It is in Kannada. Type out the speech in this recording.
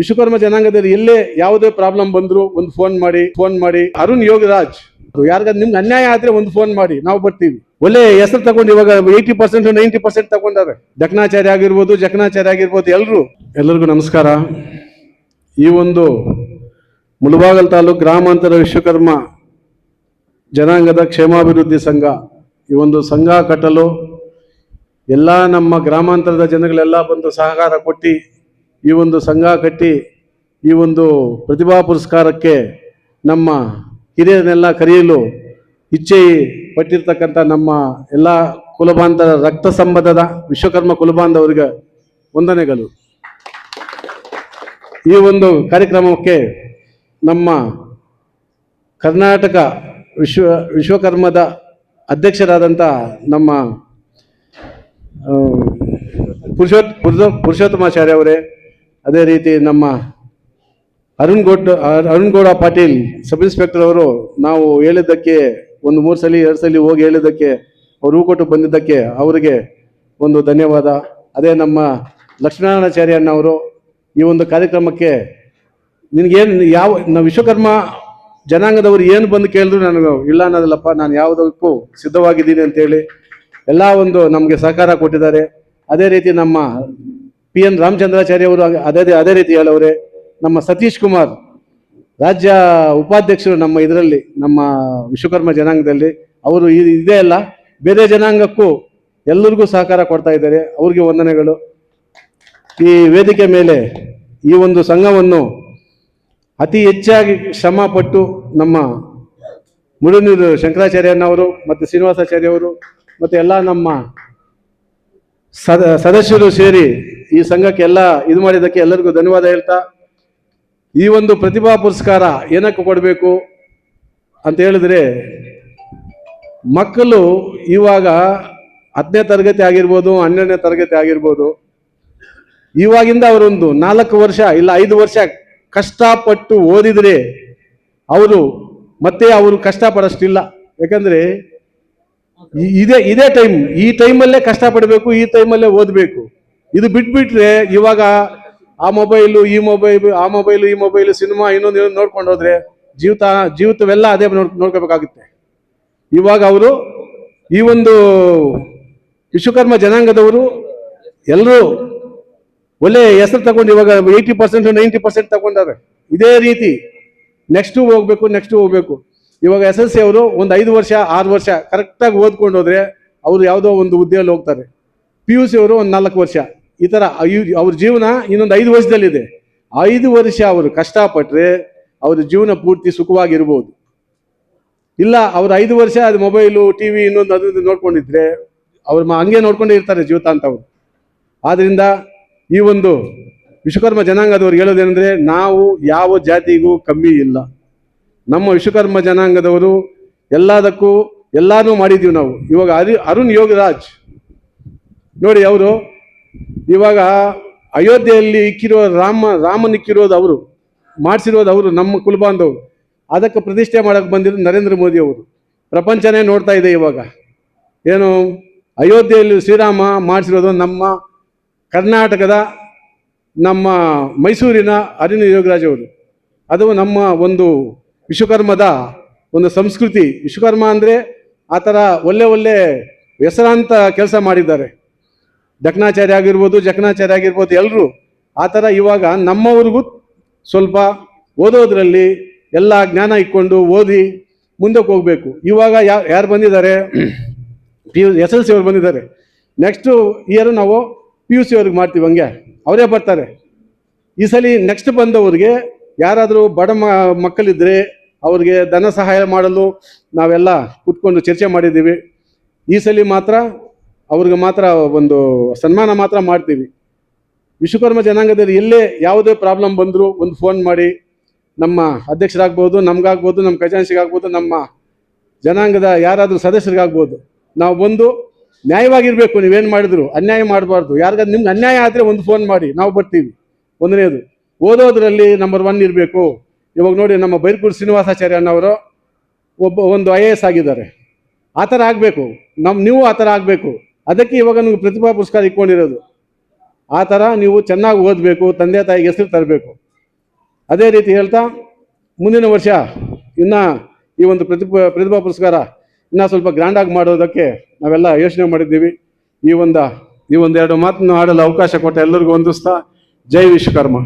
ವಿಶ್ವಕರ್ಮ ಜನಾಂಗದಲ್ಲಿ ಎಲ್ಲೇ ಯಾವುದೇ ಪ್ರಾಬ್ಲಮ್ ಬಂದ್ರು ಒಂದು ಫೋನ್ ಮಾಡಿ ಅರುಣ್ ಯೋಗರಾಜ್ ಯಾರಿಗಾದ್ರು ನಿಮ್ಗೆ ಅನ್ಯಾಯ ಆದ್ರೆ ಒಂದು ಫೋನ್ ಮಾಡಿ, ನಾವು ಬರ್ತೀವಿ. ಒಳ್ಳೆ ಹೆಸರು ತಗೊಂಡು ಇವಾಗ 80% 90% ತಗೊಂಡಾರೆ. ಜಕಣಾಚಾರ್ಯ ಆಗಿರ್ಬೋದು ಎಲ್ಲರಿಗೂ ನಮಸ್ಕಾರ. ಈ ಒಂದು ಮುಳಬಾಗಿಲು ತಾಲೂಕು ಗ್ರಾಮಾಂತರ ವಿಶ್ವಕರ್ಮ ಜನಾಂಗದ ಕ್ಷೇಮಾಭಿವೃದ್ಧಿ ಸಂಘ, ಈ ಒಂದು ಸಂಘ ಕಟ್ಟಲು ಎಲ್ಲ ನಮ್ಮ ಗ್ರಾಮಾಂತರದ ಜನಗಳೆಲ್ಲ ಬಂದು ಸಹಕಾರ ಕೊಟ್ಟು ಈ ಒಂದು ಸಂಘ ಕಟ್ಟಿ ಈ ಒಂದು ಪ್ರತಿಭಾ ಪುರಸ್ಕಾರಕ್ಕೆ ನಮ್ಮ ಹಿರಿಯರನ್ನೆಲ್ಲ ಕರೆಯಲು ಇಚ್ಛೆ ಪಟ್ಟಿರ್ತಕ್ಕಂಥ ನಮ್ಮ ಎಲ್ಲ ಕುಲಬಾಂಧರ ರಕ್ತ ಸಂಬಂಧದ ವಿಶ್ವಕರ್ಮ ಕುಲಬಾಂಧವರಿಗೆ ವಂದನೆಗಳು. ಈ ಒಂದು ಕಾರ್ಯಕ್ರಮಕ್ಕೆ ನಮ್ಮ ಕರ್ನಾಟಕ ವಿಶ್ವಕರ್ಮದ ಅಧ್ಯಕ್ಷರಾದಂಥ ನಮ್ಮ ಪುರುಷೋತ್ತಮಾಚಾರ್ಯ ಅವರೇ, ಅದೇ ರೀತಿ ನಮ್ಮ ಅರುಣ್ ಗೌಡ ಪಾಟೀಲ್ ಸಬ್ ಇನ್ಸ್ಪೆಕ್ಟರ್ ಅವರು ನಾವು ಹೇಳಿದ್ದಕ್ಕೆ ಒಂದು 3 ಸಲ 2 ಸಲ ಹೋಗಿ ಹೇಳಿದ್ದಕ್ಕೆ ಅವರು ಹೂ ಕೊಟ್ಟು ಬಂದಿದ್ದಕ್ಕೆ ಅವರಿಗೆ ಒಂದು ಧನ್ಯವಾದ. ಅದೇ ನಮ್ಮ ಲಕ್ಷ್ಮೀನಾರಾಯಣಾಚಾರ್ಯ ಅಣ್ಣವರು ಈ ಒಂದು ಕಾರ್ಯಕ್ರಮಕ್ಕೆ ನಿನಗೇನು ನಾವು ವಿಶ್ವಕರ್ಮ ಜನಾಂಗದವರು ಏನು ಬಂದು ಕೇಳಿದ್ರು ನನಗೆ ಇಲ್ಲ ಅನ್ನೋದಿಲ್ಲಪ್ಪ, ನಾನು ಯಾವುದಕ್ಕೂ ಸಿದ್ಧವಾಗಿದ್ದೀನಿ ಅಂತೇಳಿ ಎಲ್ಲ ಒಂದು ನಮಗೆ ಸಹಕಾರ ಕೊಟ್ಟಿದ್ದಾರೆ. ಅದೇ ರೀತಿ ನಮ್ಮ PN ರಾಮಚಂದ್ರಾಚಾರ್ಯ ಅವರು ಅದೇ ರೀತಿ ಹೇಳವ್ರೆ. ನಮ್ಮ ಸತೀಶ್ ಕುಮಾರ್ ರಾಜ್ಯ ಉಪಾಧ್ಯಕ್ಷರು ನಮ್ಮ ಇದರಲ್ಲಿ ನಮ್ಮ ವಿಶ್ವಕರ್ಮ ಜನಾಂಗದಲ್ಲಿ, ಅವರು ಇದೇ ಅಲ್ಲ ಬೇರೆ ಜನಾಂಗಕ್ಕೂ ಎಲ್ಲರಿಗೂ ಸಹಕಾರ ಕೊಡ್ತಾ ಇದ್ದಾರೆ, ಅವ್ರಿಗೆ ವಂದನೆಗಳು. ಈ ವೇದಿಕೆ ಮೇಲೆ ಈ ಒಂದು ಸಂಘವನ್ನು ಅತಿ ಹೆಚ್ಚಾಗಿ ಶ್ರಮ ಪಟ್ಟು ನಮ್ಮ ಮುಳುನೂರು ಶಂಕರಾಚಾರ್ಯನವರು ಮತ್ತು ಶ್ರೀನಿವಾಸಾಚಾರ್ಯ ಅವರು ಮತ್ತು ಎಲ್ಲ ನಮ್ಮ ಸದಸ್ಯರು ಸೇರಿ ಈ ಸಂಘಕ್ಕೆ ಎಲ್ಲ ಇದು ಮಾಡಿದ್ದಕ್ಕೆ ಎಲ್ಲರಿಗೂ ಧನ್ಯವಾದ ಹೇಳ್ತಾ, ಈ ಒಂದು ಪ್ರತಿಭಾ ಪುರಸ್ಕಾರ ಏನಕ್ಕೆ ಕೊಡಬೇಕು ಅಂತ ಹೇಳಿದ್ರೆ, ಮಕ್ಕಳು ಇವಾಗ 10ನೇ ತರಗತಿ ಆಗಿರ್ಬೋದು 12ನೇ ತರಗತಿ ಆಗಿರ್ಬೋದು, ಇವಾಗಿಂದ ಅವರೊಂದು 4 ವರ್ಷ ಇಲ್ಲ 5 ವರ್ಷ ಕಷ್ಟಪಟ್ಟು ಓದಿದ್ರೆ ಅವರು ಕಷ್ಟಪಡೋಷ್ಟಿಲ್ಲ. ಯಾಕಂದ್ರೆ ಇದೇ ಟೈಮ್, ಈ ಟೈಮಲ್ಲೇ ಕಷ್ಟಪಡಬೇಕು, ಈ ಟೈಮಲ್ಲೇ ಓದಬೇಕು. ಇದು ಬಿಟ್ಬಿಟ್ರೆ ಇವಾಗ ಆ ಮೊಬೈಲು ಈ ಮೊಬೈಲು ಸಿನಿಮಾ ಇನ್ನೊಂದು ನೋಡ್ಕೊಂಡು ಹೋದ್ರೆ ಜೀವಿತವೆಲ್ಲ ಅದೇ ನೋಡ್ಕೋಬೇಕಾಗುತ್ತೆ. ಇವಾಗ ಅವರು ಈ ಒಂದು ವಿಶ್ವಕರ್ಮ ಜನಾಂಗದವರು ಎಲ್ಲರೂ ಒಳ್ಳೆ ಹೆಸರು ತಗೊಂಡು ಇವಾಗ 80% 90% ತಗೊಂಡಾರೆ. ಇದೇ ರೀತಿ ನೆಕ್ಸ್ಟ್ ಹೋಗ್ಬೇಕು. ಇವಾಗ SSLC ಅವರು ಒಂದು 5 ವರ್ಷ 6 ವರ್ಷ ಕರೆಕ್ಟಾಗಿ ಓದ್ಕೊಂಡು ಹೋದ್ರೆ ಅವರು ಯಾವುದೋ ಒಂದು ಹುದ್ದೆಯಲ್ಲಿ ಹೋಗ್ತಾರೆ. PUC ಅವರು ಒಂದು 4 ವರ್ಷ, ಈ ಥರ ಅವ್ರ ಜೀವನ ಇನ್ನೊಂದು 5 ವರ್ಷದಲ್ಲಿದೆ. 5 ವರ್ಷ ಅವರು ಕಷ್ಟಪಟ್ಟರೆ ಅವ್ರ ಜೀವನ ಪೂರ್ತಿ ಸುಖವಾಗಿರ್ಬೋದು. ಇಲ್ಲ ಅವ್ರು 5 ವರ್ಷ ಅದು ಮೊಬೈಲು TV ಇನ್ನೊಂದು ಅದು ನೋಡ್ಕೊಂಡಿದ್ರೆ ಅವ್ರು ಹಂಗೆ ನೋಡ್ಕೊಂಡೇ ಇರ್ತಾರೆ ಜೀವಿತ ಅಂತವ್ರು. ಆದ್ದರಿಂದ ಈ ಒಂದು ವಿಶ್ವಕರ್ಮ ಜನಾಂಗದವ್ರು ಹೇಳೋದೇನೆಂದರೆ, ನಾವು ಯಾವ ಜಾತಿಗೂ ಕಮ್ಮಿ ಇಲ್ಲ. ನಮ್ಮ ವಿಶ್ವಕರ್ಮ ಜನಾಂಗದವರು ಎಲ್ಲಾನು ಮಾಡಿದ್ದೀವಿ ನಾವು. ಇವಾಗ ಅರುಣ್ ಯೋಗರಾಜ್ ನೋಡಿ, ಅವರು ಇವಾಗ ಅಯೋಧ್ಯೆಯಲ್ಲಿ ಇಕ್ಕಿರೋ ರಾಮನಿಕ್ಕಿರೋದು ಅವರು ಮಾಡಿಸಿರೋದು ಅವರು, ನಮ್ಮ ಕುಲಬಾಂಧವರು. ಅದಕ್ಕೆ ಪ್ರತಿಷ್ಠೆ ಮಾಡಕ್ಕೆ ಬಂದಿರೋದು ನರೇಂದ್ರ ಮೋದಿ ಅವರು. ಪ್ರಪಂಚನೇ ನೋಡ್ತಾ ಇದೆ ಇವಾಗ. ಏನು ಅಯೋಧ್ಯೆಯಲ್ಲಿ ಶ್ರೀರಾಮ ಮಾಡಿಸಿರೋದು ನಮ್ಮ ಕರ್ನಾಟಕದ ನಮ್ಮ ಮೈಸೂರಿನ ಅರುಣ್ ಯೋಗರಾಜ್ ಅವರು. ಅದು ನಮ್ಮ ಒಂದು ವಿಶ್ವಕರ್ಮದ ಒಂದು ಸಂಸ್ಕೃತಿ. ವಿಶ್ವಕರ್ಮ ಅಂದರೆ ಆ ಥರ ಒಳ್ಳೆ ಹೆಸರಾಂತ ಕೆಲಸ ಮಾಡಿದ್ದಾರೆ. ಜಕಣಾಚಾರ್ಯ ಆಗಿರ್ಬೋದು ಎಲ್ಲರೂ ಆ ಥರ. ಇವಾಗ ನಮ್ಮವ್ರಿಗೂ ಸ್ವಲ್ಪ ಓದೋದ್ರಲ್ಲಿ ಎಲ್ಲ ಜ್ಞಾನ ಇಟ್ಕೊಂಡು ಓದಿ ಮುಂದಕ್ಕೆ ಹೋಗಬೇಕು. ಇವಾಗ ಯಾರು ಬಂದಿದ್ದಾರೆ, SSLC ಅವ್ರು ಬಂದಿದ್ದಾರೆ. ನೆಕ್ಸ್ಟು ಇಯರು ನಾವು PUC ಅವ್ರಿಗೆ ಮಾಡ್ತೀವಿ, ಹಂಗೆ ಅವರೇ ಬರ್ತಾರೆ. ಈ ಸಲ ನೆಕ್ಸ್ಟ್ ಬಂದವ್ರಿಗೆ ಯಾರಾದರೂ ಬಡ ಮಕ್ಕಳಿದ್ರೆ ಅವ್ರಿಗೆ ಧನ ಸಹಾಯ ಮಾಡಲು ನಾವೆಲ್ಲ ಕೂತ್ಕೊಂಡು ಚರ್ಚೆ ಮಾಡಿದ್ದೀವಿ. ಈ ಸಲ ಮಾತ್ರ ಅವ್ರಿಗೆ ಮಾತ್ರ ಒಂದು ಸನ್ಮಾನ ಮಾತ್ರ ಮಾಡ್ತೀವಿ. ವಿಶ್ವಕರ್ಮ ಜನಾಂಗದಲ್ಲಿ ಎಲ್ಲೇ ಯಾವುದೇ ಪ್ರಾಬ್ಲಮ್ ಬಂದರೂ ಒಂದು ಫೋನ್ ಮಾಡಿ, ನಮ್ಮ ಅಧ್ಯಕ್ಷರಾಗ್ಬೋದು, ನಮಗಾಗ್ಬೋದು, ನಮ್ಮ ಖಜಾನ್ಸಿಗಾಗ್ಬೋದು, ನಮ್ಮ ಜನಾಂಗದ ಯಾರಾದರೂ ಸದಸ್ಯರಿಗಾಗ್ಬೋದು, ನಾವು ಬಂದು ನ್ಯಾಯವಾಗಿರಬೇಕು. ನೀವೇನು ಮಾಡಿದ್ರು ಅನ್ಯಾಯ ಮಾಡಬಾರ್ದು. ಯಾರಿಗಾದ್ರು ನಿಮ್ಗೆ ಅನ್ಯಾಯ ಆದರೆ ಒಂದು ಫೋನ್ ಮಾಡಿ, ನಾವು ಬರ್ತೀವಿ. ಒಂದನೇದು ಓದೋದ್ರಲ್ಲಿ ನಂಬರ್ 1 ಇರಬೇಕು. ಇವಾಗ ನೋಡಿ, ನಮ್ಮ ಬೈರ್ಕೂರು ಶ್ರೀನಿವಾಸಾಚಾರ್ಯ ಅನ್ನೋರು ಒಂದು IAS ಆಗಿದ್ದಾರೆ. ಆ ಥರ ಆಗಬೇಕು. ನೀವು ಆ ಥರ ಆಗಬೇಕು. ಅದಕ್ಕೆ ಇವಾಗ ನೀವು ಪ್ರತಿಭಾ ಪುರಸ್ಕಾರ ಇಟ್ಕೊಂಡಿರೋದು. ಆ ಥರ ನೀವು ಚೆನ್ನಾಗಿ ಓದಬೇಕು, ತಂದೆ ತಾಯಿಗೆ ಹೆಸರು ತರಬೇಕು. ಅದೇ ರೀತಿ ಹೇಳ್ತಾ ಮುಂದಿನ ವರ್ಷ ಇನ್ನು ಈ ಒಂದು ಪ್ರತಿಭಾ ಪುರಸ್ಕಾರ ಇನ್ನೂ ಸ್ವಲ್ಪ ಗ್ರ್ಯಾಂಡಾಗಿ ಮಾಡೋದಕ್ಕೆ ನಾವೆಲ್ಲ ಯೋಚನೆ ಮಾಡಿದ್ದೀವಿ. ಈ ಒಂದೆರಡು ಮಾತನ್ನು ಆಡಲು ಅವಕಾಶ ಕೊಟ್ಟ ಎಲ್ಲರಿಗೂ ವಂದಿಸ್ತಾ ಜೈ ವಿಶ್ವಕರ್ಮ.